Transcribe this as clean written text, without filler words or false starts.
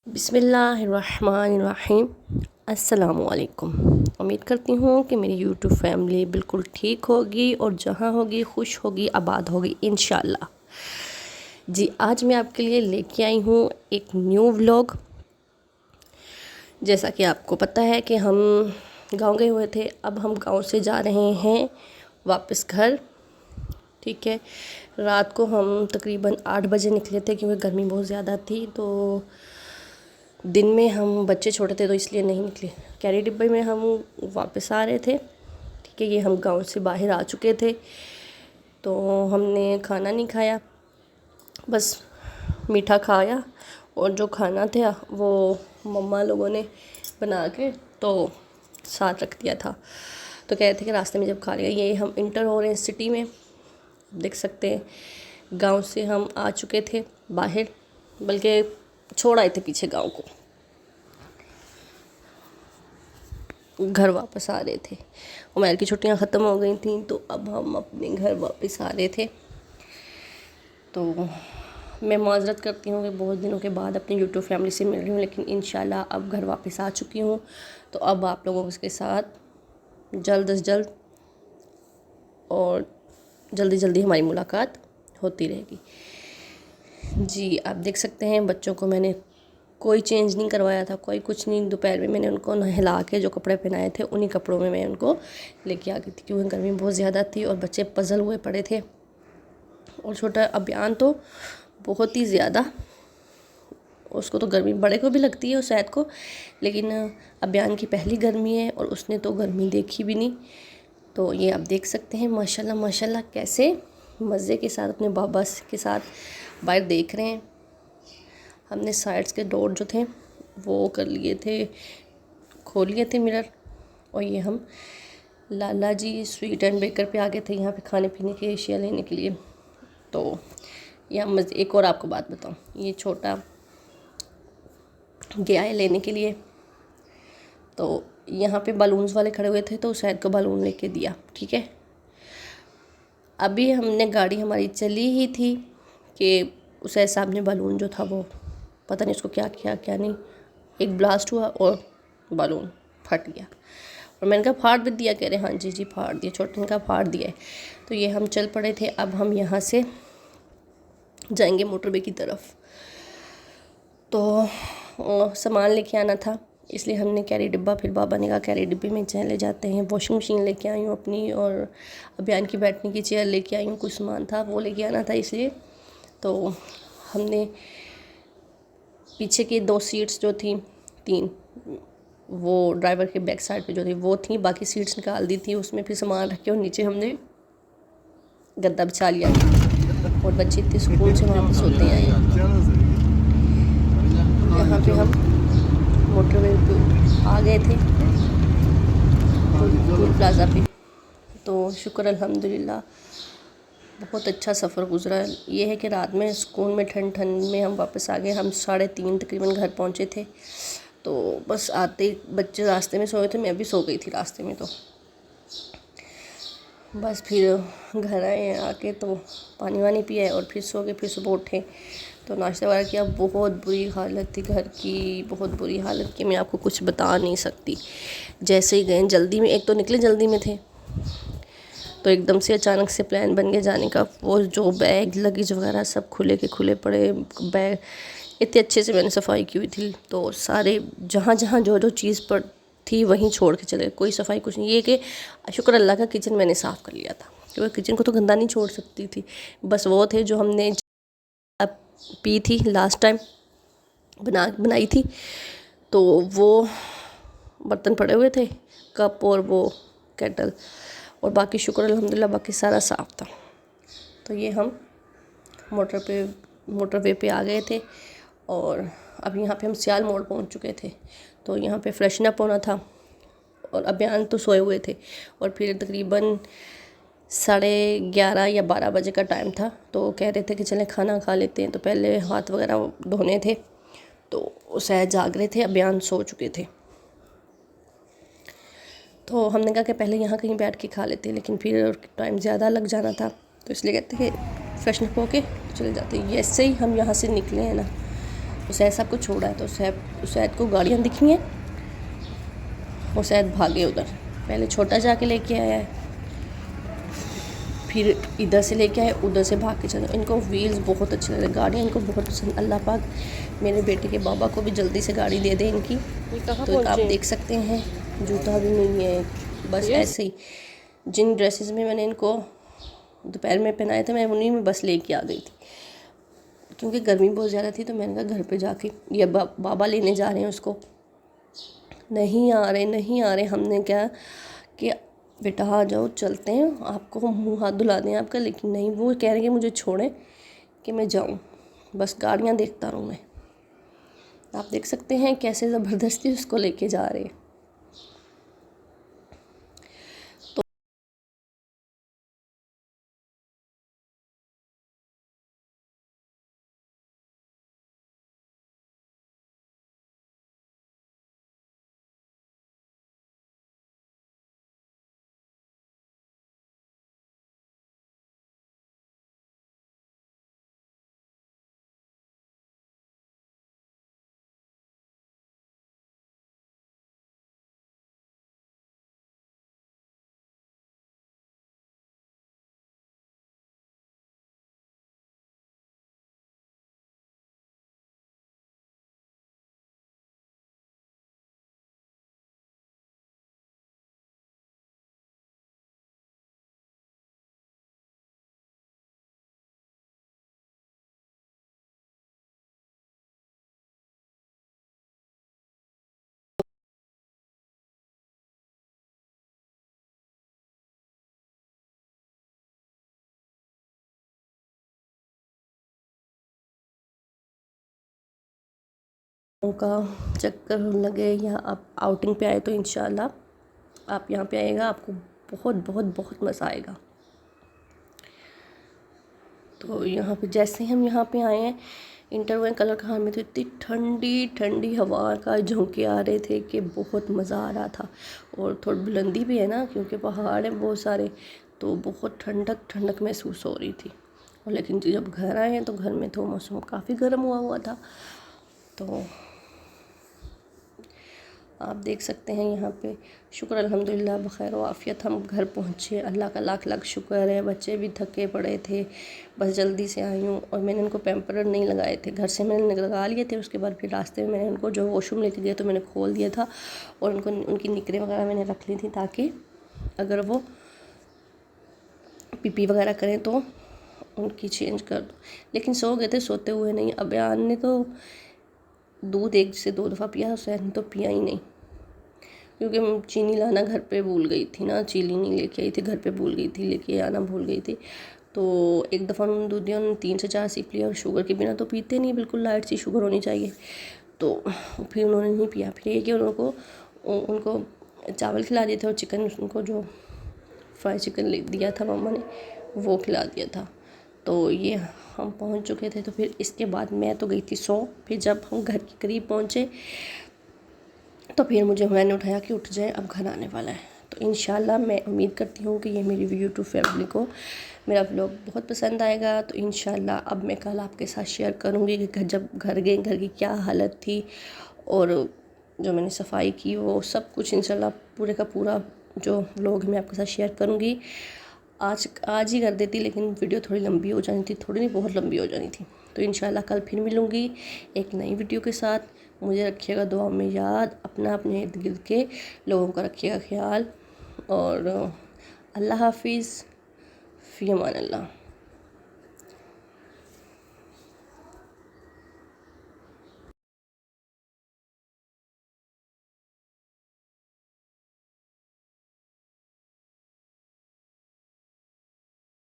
बिस्मिल्लाहिर्रहमानिर्रहीम। अस्सलामुअलैकुम। उम्मीद करती हूँ कि मेरी यूट्यूब फैमिली बिल्कुल ठीक होगी और जहाँ होगी खुश होगी, आबाद होगी इंशाल्लाह। जी, आज मैं आपके लिए लेके आई हूँ एक न्यू व्लॉग। जैसा कि आपको पता है कि हम गांव गए हुए थे, अब हम गांव से जा रहे हैं वापस घर। ठीक है, रात को हम तकरीबन 8 बजे निकले थे क्योंकि गर्मी बहुत ज़्यादा थी। तो दिन में हम बच्चे छोटे थे तो इसलिए नहीं निकले। कैरी डिब्बे में हम वापस आ रहे थे। ठीक है, ये हम गांव से बाहर आ चुके थे तो हमने खाना नहीं खाया, बस मीठा खाया। और जो खाना था वो मम्मा लोगों ने बना के तो साथ रख दिया था। तो कह रहे थे कि रास्ते में जब खा रहे हैं, ये हम इंटर हो रहे हैं सिटी में, देख सकते हैं। गांव से हम आ चुके थे बाहर, बल्कि छोड़ आए थे पीछे गांव को, घर वापस आ रहे थे। उमर की छुट्टियां ख़त्म हो गई थी तो अब हम अपने घर वापस आ रहे थे। तो मैं माज़रत करती हूँ कि बहुत दिनों के बाद अपनी यूट्यूब फैमिली से मिल रही हूँ, लेकिन इंशाल्लाह अब घर वापस आ चुकी हूँ। तो अब आप लोगों के साथ जल्द अज जल्द और जल्दी जल्दी हमारी मुलाकात होती रहेगी। जी, आप देख सकते हैं बच्चों को मैंने कोई चेंज नहीं करवाया था, कोई कुछ नहीं। दोपहर में मैंने उनको नहला के जो कपड़े पहनाए थे उन्हीं कपड़ों में मैं उनको लेके आ गई थी क्योंकि गर्मी बहुत ज़्यादा थी और बच्चे पजल हुए पड़े थे। और छोटा अभियान तो बहुत ही ज़्यादा, उसको तो गर्मी बड़े को भी लगती है और शायद को, लेकिन अभियान की पहली गर्मी है और उसने तो गर्मी देखी भी नहीं। तो ये आप देख सकते हैं माशाल्लाह माशाल्लाह कैसे मज़े के साथ अपने बाबा के साथ बाहर देख रहे हैं। हमने साइड्स के डोर जो थे वो कर लिए थे, खोल लिए थे मिरर। और ये हम लाला जी स्वीट एंड बेकर पे आ गए थे यहाँ पे खाने पीने की अशिया लेने के लिए। तो यहाँ एक और आपको बात बताऊँ, ये छोटा गया है लेने के लिए। तो यहाँ पे बलून्स वाले खड़े हुए थे तो शायद को बलून लेके दिया। ठीक है, अभी हमने गाड़ी हमारी चली ही थी कि उस साहब ने बलून जो था वो पता नहीं उसको क्या किया क्या नहीं, एक ब्लास्ट हुआ और बलून फट गया। और मैंने कहा फाड़ भी दिया, कह रहे हाँ जी जी फाड़ दिया, छोटे ने कहा फाड़ दिया है। तो ये हम चल पड़े थे। अब हम यहाँ से जाएंगे मोटरवे की तरफ। तो सामान लेके आना था इसलिए हमने कैरी डिब्बा, फिर बाबा ने कहा कैरी डिब्बे में चले जाते हैं। वॉशिंग मशीन लेके आई हूँ अपनी और अभियान की बैठने की चेयर लेके आई हूँ, कुछ सामान था वो लेके आना था इसलिए। तो हमने पीछे की 2 सीट्स जो थी 3, वो ड्राइवर के बैक साइड पे जो थी वो थी, बाकी सीट्स निकाल दी थी, उसमें फिर सामान रख के और नीचे हमने गद्दा बिछा लिया और बच्चे इतने सुकून से वहाँ पर सोते हैं। यहाँ पे हम मोटरवे पे आ गए थे टूल प्लाज़ा पे। तो शुक्र अल्हम्दुलिल्लाह बहुत अच्छा सफ़र गुज़रा। ये है कि रात में सुकून में ठंड ठंड में हम वापस आ गए। हम 3:30 तकरीबन घर पहुँचे थे। तो बस आते बच्चे रास्ते में सोए थे, मैं भी सो गई थी रास्ते में। तो बस फिर घर आए, आके तो पानी वानी पिया और फिर सो गए। फिर सुबह उठे तो नाश्ता वगैरह किया। बहुत बुरी हालत थी घर की, बहुत बुरी हालत कि मैं आपको कुछ बता नहीं सकती। जैसे ही गए जल्दी में, एक तो निकले जल्दी में थे तो एकदम से अचानक से प्लान बन गया जाने का। वो जो बैग लगेज वगैरह सब खुले के खुले पड़े। बैग इतने अच्छे से मैंने सफाई की हुई थी तो सारे जहाँ जहाँ जो जो चीज़ पर थी वहीं छोड़ के चले, कोई सफाई कुछ नहीं। ये कि शुक्र अल्लाह का किचन मैंने साफ़ कर लिया था क्योंकि किचन को तो गंदा नहीं छोड़ सकती थी। बस वो थे जो हमने पी थी लास्ट टाइम बनाई थी, तो वो बर्तन पड़े हुए थे, कप और वो केटल, और बाकी शुक्र अल्हम्दुलिल्लाह बाकी सारा साफ़ था। तो ये हम मोटरवे पे आ गए थे और अब यहाँ पे हम सियाल मोड़ पहुँच चुके थे। तो यहाँ पे फ्रेशन अप होना था और अभियान तो सोए हुए थे और फिर तकरीबन 11:30 या 12 बजे का टाइम था। तो कह रहे थे कि चलें खाना खा लेते हैं। तो पहले हाथ वगैरह धोने थे तो शायद जाग रहे थे, अभियान सो चुके थे। तो हमने कहा कि पहले यहाँ कहीं बैठ के खा लेते हैं, लेकिन फिर टाइम ज़्यादा लग जाना था तो इसलिए कहते हैं कि फ्रेशन अप होके चले जाते हैं। ऐसे ही हम यहाँ से निकले हैं ना, उसैद साहब को छोड़ा है तो उसैद को गाड़ियाँ दिखी हैं, उसैद भागे उधर। पहले छोटा जाके लेके आया है, फिर इधर से लेके आए, उधर से भाग के चले। इनको व्हील्स बहुत अच्छे लगे, गाड़ियाँ इनको बहुत पसंद। अल्लाह पाक मेरे बेटे के बाबा को भी जल्दी से गाड़ी दे दे इनकी। तो आप देख सकते हैं जूता भी नहीं है, बस ऐसे ही जिन ड्रेसेस में मैंने इनको दोपहर में पहनाए थे मैं उन्हीं में बस लेके आ गई थी, क्योंकि गर्मी बहुत ज़्यादा थी। तो मैंने कहा घर पे जाके ये बाबा लेने जा रहे हैं उसको, नहीं आ रहे। हमने क्या कि बेटा आ जाओ चलते हैं, आपको मुंह हाथ धुला दें आपका, लेकिन नहीं, वो कह रहे हैं कि मुझे छोड़ें कि मैं जाऊं, बस गाड़ियां देखता रहूं मैं। आप देख सकते हैं कैसे ज़बरदस्ती उसको लेके जा रहे हैं। का चक्कर लगे या आप आउटिंग पे आए तो इंशाल्लाह आप यहाँ पे आएगा, आपको बहुत बहुत बहुत मज़ा आएगा। तो यहाँ पे जैसे हम यहाँ पे आए हैं इंटरवेल कलर खान में, तो इतनी ठंडी ठंडी हवा का झोंके आ रहे थे कि बहुत मज़ा आ रहा था। और थोड़ी बुलंदी भी है ना, क्योंकि पहाड़ हैं बहुत सारे, तो बहुत ठंडक ठंडक महसूस हो रही थी। और लेकिन जब घर आए हैं तो घर में तो मौसम काफ़ी गर्म हुआ था। तो आप देख सकते हैं यहाँ पे शुक्र अल्हम्दुलिल्लाह बख़ैर वाफ़ियत हम घर पहुँचे, अल्लाह का लाख लाख शुक्र है। बच्चे भी थके पड़े थे, बस जल्दी से आई हूँ। और मैंने इनको पैम्पर नहीं लगाए थे, घर से मैंने लगा लिए थे। उसके बाद फिर रास्ते में मैंने उनको जो वॉशरूम लेके गया तो मैंने खोल दिया था, और उनको उनकी निकरें वगैरह मैंने रख ली थी, ताकि अगर वो पीपी वगैरह करें तो उनकी चेंज कर दो। लेकिन सो गए थे, सोते हुए नहीं। अबयान ने तो दूध 1 से 2 दफ़ा पिया, उसने तो पिया ही नहीं, क्योंकि चीनी लाना घर पे भूल गई थी ना, चीनी नहीं लेके आई थी, घर पे भूल गई थी, लेके आना भूल गई थी। तो एक दफ़ा उन्होंने दूध दिया, उन्होंने 3 से 4 सिप लिया, और शुगर के बिना तो पीते नहीं, बिल्कुल लाइट सी शुगर होनी चाहिए। तो फिर उन्होंने नहीं पिया। फिर ये कि उनको चावल खिला दिए थे, और चिकन उनको जो फ्राई चिकन दिया था मम्मा ने वो खिला दिया था। तो ये हम पहुंच चुके थे। तो फिर इसके बाद मैं तो गई थी सो। फिर जब हम घर के करीब पहुंचे तो फिर मैंने उठाया कि उठ जाए, अब घर आने वाला है। तो इंशाल्लाह मैं उम्मीद करती हूँ कि ये मेरी यूट्यूब फैमिली को मेरा व्लॉग बहुत पसंद आएगा। तो इंशाल्लाह अब मैं कल आपके साथ शेयर करूँगी कि जब घर गए घर की क्या हालत थी, और जो मैंने सफाई की वो सब कुछ इंशाल्लाह पूरे का पूरा जो व्लॉग मैं आपके साथ शेयर करूँगी। आज ही कर देती, लेकिन वीडियो थोड़ी लंबी हो जानी थी, थोड़ी नहीं बहुत लंबी हो जानी थी। तो इंशाल्लाह कल फिर मिलूँगी एक नई वीडियो के साथ। मुझे रखिएगा दुआ में याद, अपने इर्द गिर्द के लोगों का रखिएगा ख्याल, और अल्लाह हाफिज़, फ़ी अमान अल्लाह।